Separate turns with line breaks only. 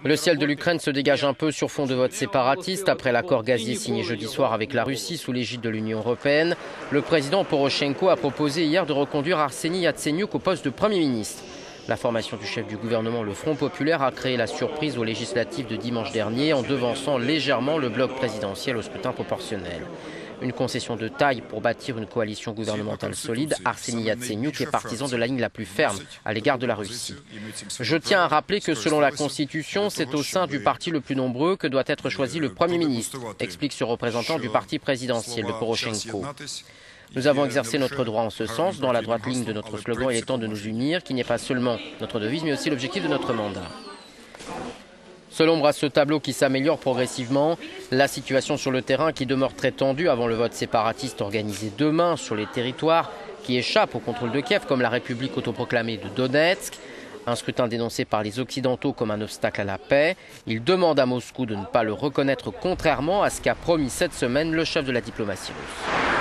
Le ciel de l'Ukraine se dégage un peu sur fond de vote séparatiste. Après l'accord gazier signé jeudi soir avec la Russie sous l'égide de l'Union européenne, le président Porochenko a proposé hier de reconduire Arseniy Yatsenyuk au poste de Premier ministre. La formation du chef du gouvernement, le Front populaire, a créé la surprise aux législatives de dimanche dernier en devançant légèrement le bloc présidentiel au scrutin proportionnel. Une concession de taille pour bâtir une coalition gouvernementale solide, Arseniy Yatsenyuk est partisan de la ligne la plus ferme à l'égard de la Russie. Je tiens à rappeler que selon la Constitution, c'est au sein du parti le plus nombreux que doit être choisi le Premier ministre, explique ce représentant du parti présidentiel de Porochenko. Nous avons exercé notre droit en ce sens, dans la droite ligne de notre slogan « Il est temps de nous unir », qui n'est pas seulement notre devise, mais aussi l'objectif de notre mandat. Seule ombre à ce tableau qui s'améliore progressivement, la situation sur le terrain qui demeure très tendue avant le vote séparatiste organisé demain sur les territoires qui échappent au contrôle de Kiev, comme la République autoproclamée de Donetsk. Un scrutin dénoncé par les Occidentaux comme un obstacle à la paix. Il demande à Moscou de ne pas le reconnaître, contrairement à ce qu'a promis cette semaine le chef de la diplomatie russe.